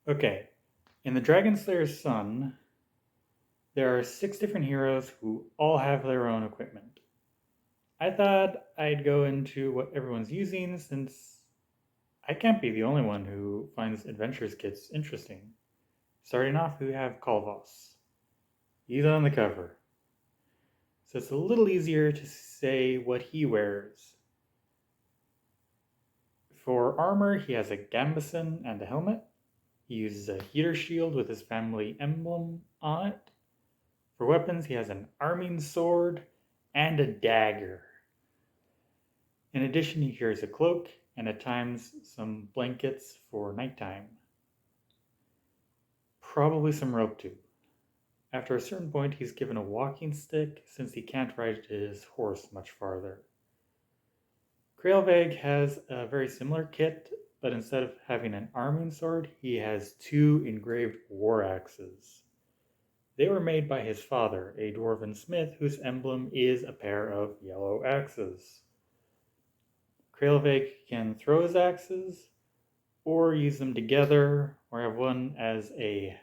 Okay, in the Dragonslayer's Son, there are 6 different heroes who all have their own equipment. I thought I'd go into what everyone's using since I can't be the only one who finds adventures kits interesting. Starting off, we have Kalvos. He's on the cover, so it's a little easier to say what he wears. For armor, he has a gambeson and a helmet. He uses a heater shield with his family emblem on it. For weapons, he has an arming sword and a dagger. In addition, he carries a cloak and at times some blankets for nighttime. Probably some rope too. After a certain point, he's given a walking stick since he can't ride his horse much farther. Krailveg has a very similar kit, but instead of having an arming sword, he has 2 engraved war axes. They were made by his father, a dwarven smith whose emblem is a pair of yellow axes. Krailveg can throw his axes, or use them together, or have one as a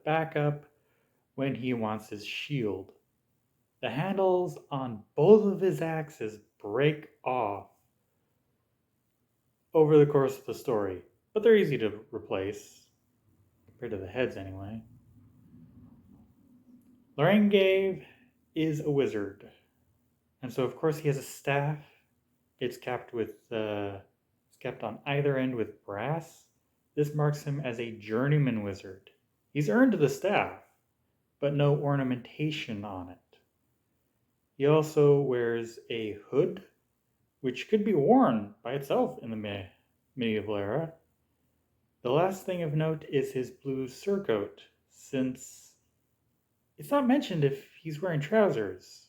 backup when he wants his shield. The handles on both of his axes break off over the course of the story, but they're easy to replace, compared to the heads anyway. Lorengave is a wizard, and so of course he has a staff. It's capped on either end with brass. This marks him as a journeyman wizard. He's earned the staff, but no ornamentation on it. He also wears a hood, which could be worn by itself in the medieval era. The last thing of note is his blue surcoat, since it's not mentioned if he's wearing trousers.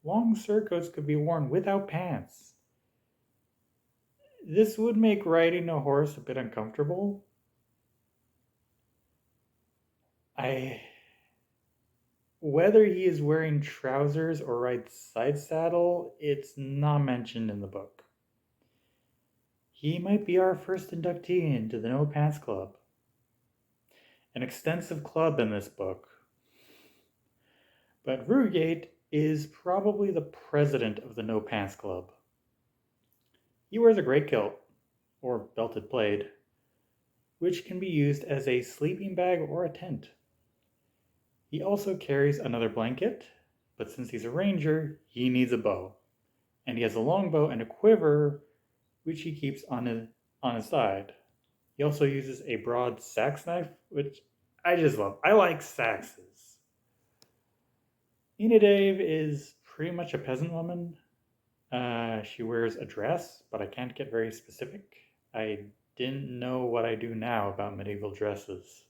Long surcoats could be worn without pants. This would make riding a horse a bit uncomfortable. I Whether he is wearing trousers or rides side saddle, it's not mentioned in the book. He might be our first inductee into the No Pants Club. An extensive club in this book. But Rugate is probably the president of the No Pants Club. He wears a great kilt, or belted plaid, which can be used as a sleeping bag or a tent. He also carries another blanket, but since he's a ranger, he needs a bow. And he has a longbow and a quiver, which he keeps on his side. He also uses a broad sax knife, which I just love. I like saxes. Enidave is pretty much a peasant woman. She wears a dress, but I can't get very specific. I didn't know what I do now about medieval dresses.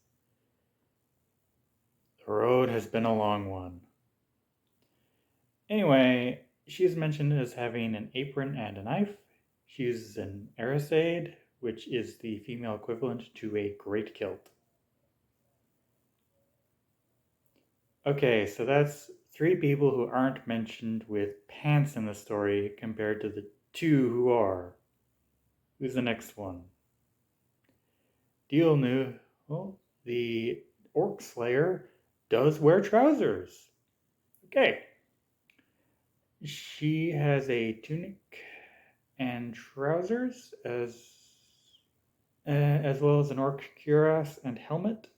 The road has been a long one. Anyway, she is mentioned as having an apron and a knife. She uses an arisaid, which is the female equivalent to a great kilt. Okay, so that's 3 people who aren't mentioned with pants in the story compared to the 2 who are. Who's the next one? Deal new. Well, the Orc Slayer does wear trousers. Okay. She has a tunic and trousers as well as an orc cuirass and helmet.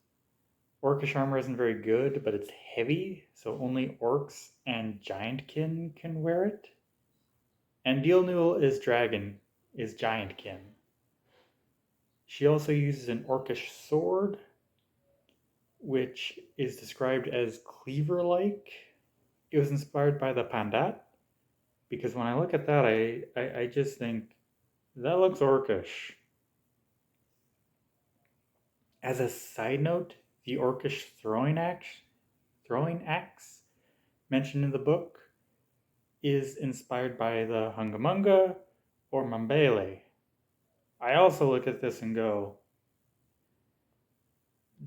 Orcish armor isn't very good, but it's heavy, so only orcs and giantkin can wear it. And Dealnul is giantkin. She also uses an orcish sword, which is described as cleaver-like. It was inspired by the Pandat, because when I look at that, I just think, that looks orcish. As a side note, the orcish throwing axe mentioned in the book is inspired by the Hungamunga or Mambele. I also look at this and go,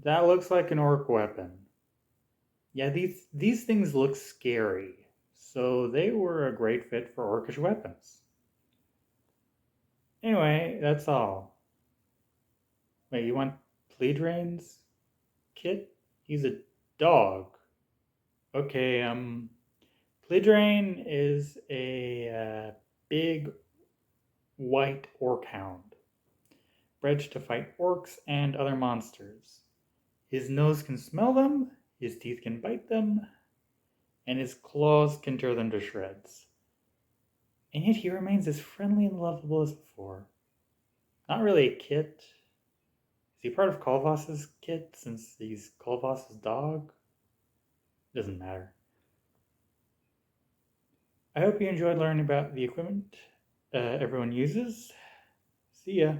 that looks like an orc weapon. Yeah, these things look scary, so they were a great fit for orcish weapons. Anyway, that's all. Wait, you want Pleadrain's kit? He's a dog. Okay, Pleadrain is a big white orc hound, bred to fight orcs and other monsters. His nose can smell them, his teeth can bite them, and his claws can tear them to shreds. And yet he remains as friendly and lovable as before. Not really a kit. Is he part of Kolvas's kit since he's Kolvas's dog? Doesn't matter. I hope you enjoyed learning about the equipment everyone uses. See ya.